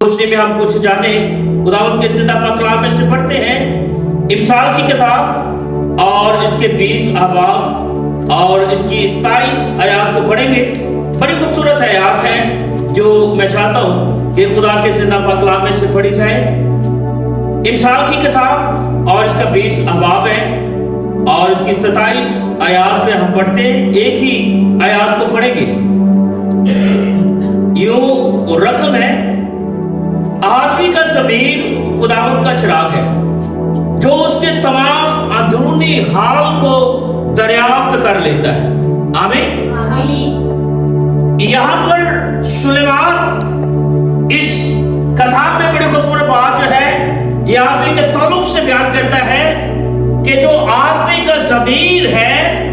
روشنی میں ہم کچھ جانے خداوند کے زندہ پاک کلام میں سے پڑھتے ہیں امثال کی کتاب اور اس کے 20 احباب اور اس کی 27 آیات کو پڑھیں گے۔ بڑی خوبصورت آیات ہیں جو میں چاہتا ہوں کہ خدا کے زندہ پاک کلام میں سے پڑھی جائے۔ امثال کی کتاب اور اس کا 20 احباب ہے اور اس کی 27 آیات میں ہم پڑھتے ہیں، ایک ہی آیات کو پڑھیں گے۔ یوں رقم ہے، آدمی کا ضمیر خداوند کا چراغ ہے جو اس کے تمام اندرونی حال کو دریافت کر لیتا ہے۔ آمین۔ یہاں پر سلیمان اس کتاب میں بڑی خوبصورت بات جو ہے یہ آدمی کے تعلق سے بیان کرتا ہے کہ جو آدمی کا ضمیر ہے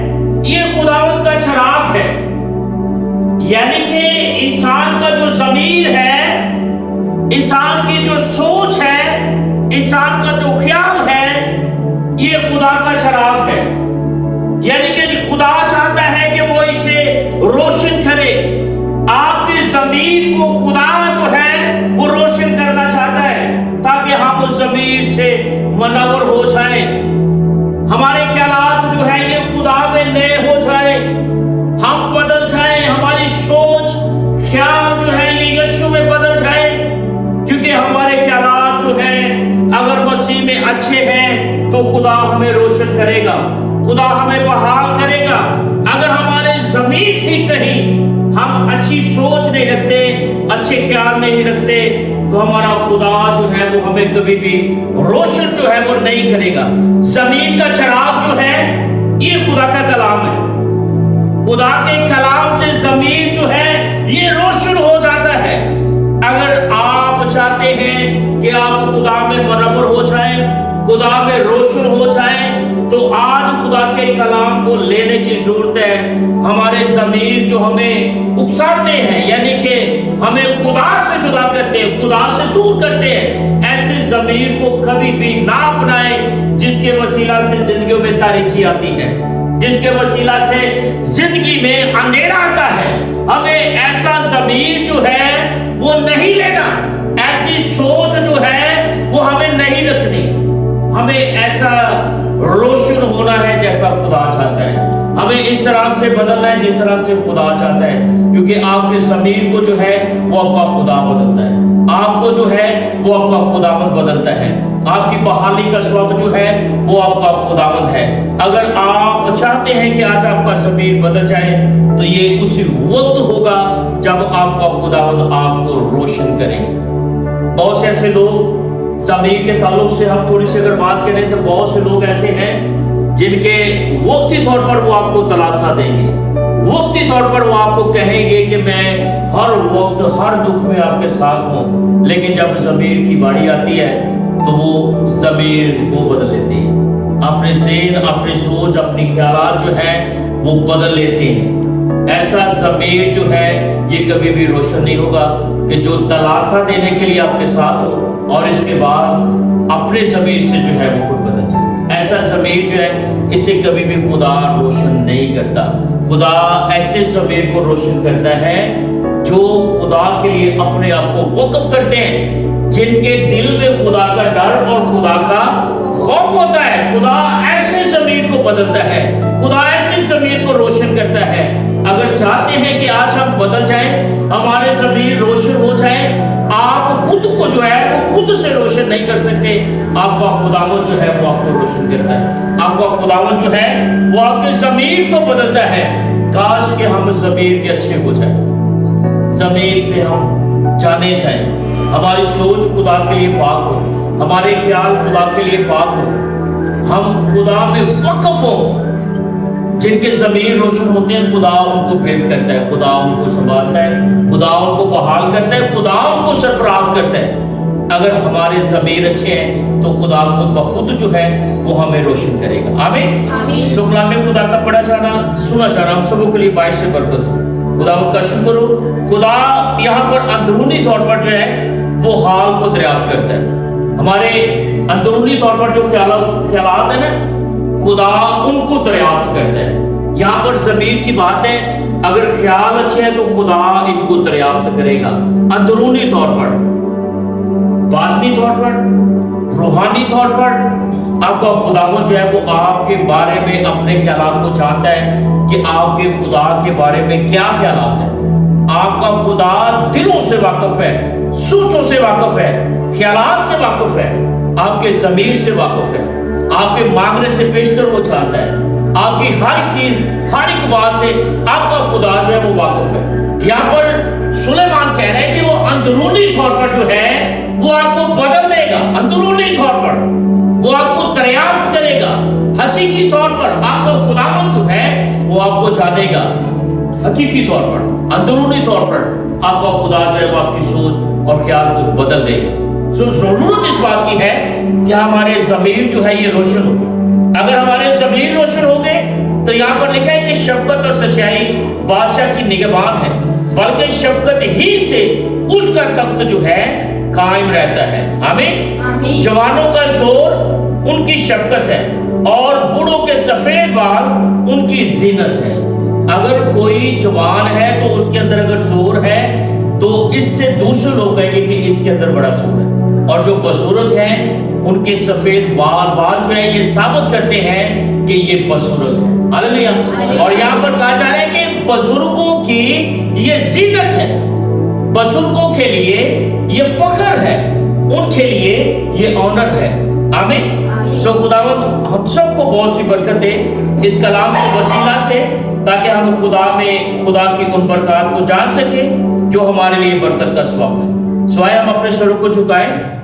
یہ خداوند کا چراغ ہے، یعنی کہ انسان کا جو ضمیر ہے، انسان کی جو سوچ ہے، انسان کا جو خیال ہے، یہ خدا کا چراغ ہے۔ یعنی کہ خدا چاہتا ہے کہ وہ اسے روشن کرے۔ آپ کے ضمیر کو خدا جو ہے وہ روشن کرنا چاہتا ہے تاکہ ہم اس ضمیر سے منور ہو جائیں، ہمارے خیالات جو ہے یہ خدا میں نئے ہو جائیں، ہم بدل جائیں، ہماری سوچ خیال جو ہے یہ یسوع میں بدل جائے، کیونکہ ہمارے خیالات جو ہیں اگر مسیح میں اچھے ہیں تو خدا ہمیں روشن کرے گا، خدا ہمیں بحال کرے گا۔ اگر ہمارے ضمیر ٹھیک نہیں، ہم اچھی سوچ نہیں رکھتے، اچھے خیال نہیں رکھتے، تو ہمارا خدا جو ہے وہ ہمیں کبھی بھی روشن جو ہے وہ نہیں کرے گا۔ ضمیر کا چراغ جو ہے یہ خدا کا کلام ہے۔ خدا کے کلام سے ضمیر جو ہے یہ روشن ہو جاتا ہے۔ اگر آپ چاہتے ہیں کہ آپ خدا میں منور ہو جائیں، خدا میں روشن ہو جائیں، تو آج خدا کے کلام کو لینے کی ضرورت ہے۔ ہمارے ضمیر جو ہمیں اکساتے ہیں، یعنی کہ ہمیں خدا سے جدا کرتے ہیں، خدا سے دور کرتے ہیں، ایسے ضمیر کو کبھی بھی نہ اپنائیں جس کے وسیلہ سے زندگیوں میں تاریکی آتی ہے، جس کے وسیلہ سے زندگی میں اندھیرا آتا ہے۔ ہمیں ایسا ضمیر جو ہے وہ نہیں لینا، ایسی سوچ جو ہے وہ ہمیں نہیں رکھنی۔ ہمیں ایسا روشن ہونا ہے جیسا خدا چاہتا ہے، ہمیں اس طرح سے بدلنا ہے جس طرح سے خدا چاہتا ہے، کیونکہ آپ کے ضمیر کو جو ہے وہ آپ کا خدا بدلتا ہے، آپ کو جو ہے وہ آپ کا خداوند بدلتا ہے، آپ کی بحالی کا سبب جو ہے وہ آپ کا خداوند ہے۔ اگر آپ چاہتے ہیں کہ آج آپ کا ضمیر بدل جائے تو یہ اسی وقت ہوگا جب آپ کا خداوند آپ کو روشن کرے۔ بہت سے ایسے لوگ ضمیر کے تعلق سے ہم تھوڑی سی اگر بات کریں تو بہت سے لوگ ایسے ہیں جن کے وقتی طور پر وہ آپ کو دلاسا دیں گے، وقتی طور پر وہ آپ کو کہیں گے کہ میں ہر وقت ہر دکھ میں آپ کے ساتھ ہوں، لیکن جب ضمیر کی باری آتی ہے تو وہ ضمیر کو بدل لیتے ہیں، اپنے ذہن، اپنی سوچ، اپنی خیالات جو ہیں وہ بدل لیتے ہیں۔ ایسا ضمیر جو ہے یہ کبھی بھی روشن نہیں ہوگا کہ جو دلاسا دینے کے لیے آپ کے ساتھ ہو اور اس کے بعد اپنے ضمیر سے جو ہے وہ خود بدل جائے۔ ایسا ضمیر جو ہے اسے کبھی بھی خدا روشن نہیں کرتا۔ خدا ایسے ضمیر کو روشن کرتا ہے جو خدا کے لیے اپنے آپ کو وقف کرتے ہیں، جن کے دل میں خدا کا ڈر اور خدا کا خوف ہوتا ہے۔ خدا ایسے ضمیر کو بدلتا ہے، خدا ایسے ضمیر کو روشن کرتا ہے۔ اگر چاہتے ہیں کہ آج ہم بدل جائیں، ہمارے ضمیر روشن ہو جائیں، آپ خود کو جو ہے وہ خود سے روشن نہیں کر سکتے، آپ کا خداوند جو ہے وہ آپ کو روشن کرتا ہے۔ آپ کا خداوند جو ہے وہ آپ کے ضمیر کو بدلتا ہے۔ کاش کہ ہم ضمیر کے اچھے ہو جائیں، ضمیر سے ہم جانے جائیں، ہماری سوچ خدا کے لیے پاک ہو، ہمارے خیال خدا کے لیے پاک ہو، ہم خدا میں وقف ہوں۔ جن کے ضمیر روشن ہوتے ہیں خدا ان کو بلڈ کرتا ہے، خدا ان کو سنبھالتا ہے، خدا ان کو بحال کرتا ہے، خدا ان کو سرفراز کرتا ہے۔ اگر ہمارے ضمیر اچھے ہیں تو خدا خود بخود جو ہے وہ ہمیں روشن کرے گا۔ آمین۔ سو کلام خدا کا پڑھا جانا سنا جانا ہم سب کے لیے باعث سے برکت ہو۔ خدا کا شکر ہو، خدا یہاں پر اندرونی طور پر جو ہے وہ حال کو دریافت کرتا ہے۔ ہمارے اندرونی طور پر جو خیالات ہیں نا خدا ان کو دریافت کرتا ہے۔ یہاں پر ضمیر کی بات ہے، اگر خیال اچھے ہیں تو خدا ان کو دریافت کرے گا اندرونی طور پر۔ پر، روحانی طور پر آپ کا خداوند جو ہے وہ آپ کے بارے میں اپنے خیالات کو جانتا ہے کہ آپ کے خدا کے بارے میں کیا خیالات ہیں۔ آپ کا خدا دلوں سے واقف ہے، سوچوں سے واقف ہے، خیالات سے واقف ہے، آپ کے ضمیر سے واقف ہے، آپ کے مانگنے سے بیشتر وہ جانتا ہے، آپ کی ہر چیز، ہر ایک بات سے آپ کا خدا جو ہے وہ واقف ہے۔ یہاں پر سلیمان کہہ رہے ہیں کہ وہ اندرونی طور پر جو ہے وہ آپ کو بدل دے گا، اندرونی طور پر وہ آپ کو دریافت کرے گا، حقیقی طور پر آپ کا خداوند جو ہے وہ آپ کو جانے گا، حقیقی طور پر، اندرونی طور پر آپ کا خدا جو ہے وہ آپ کی سوچ اور خیال کو بدل دے گا۔ ضرورت اس بات کی ہے کہ ہمارے ضمیر جو ہے یہ روشن ہو۔ اگر ہمارے ضمیر روشن ہو گئے تو یہاں پر لکھا ہے کہ شفقت اور سچائی بادشاہ کی نگہبان ہے، بلکہ شفقت ہی سے اس کا تخت جو ہے قائم رہتا ہے۔ آمین۔ جوانوں کا زور ان کی شفقت ہے اور بوڑھوں کے سفید بال ان کی زینت ہے۔ اگر کوئی جوان ہے تو اس کے اندر اگر زور ہے تو اس سے دوسرے لوگ کہیں گے کہ اس کے اندر بڑا زور ہے، اور جو بزرگ ہیں ان کے سفید بال جو ہے یہ ثابت کرتے ہیں کہ یہ بزرگ ہے۔ ہاللیلویا۔ اور یہاں پر کہا جا رہا ہے کہ بزرگوں کی یہ زینت ہے، بزرگوں کے لیے یہ فخر ہے، ان کے لیے یہ آنر ہے۔ آمین۔ سو خداوند ہم سب کو بہت سی برکت دے اس کلام کے وسیلہ سے، تاکہ ہم خدا کی ان برکات کو جان سکیں جو ہمارے لیے برکت کا سبب ہے۔ سوائے ہم اپنے سروں کو جھکائیں۔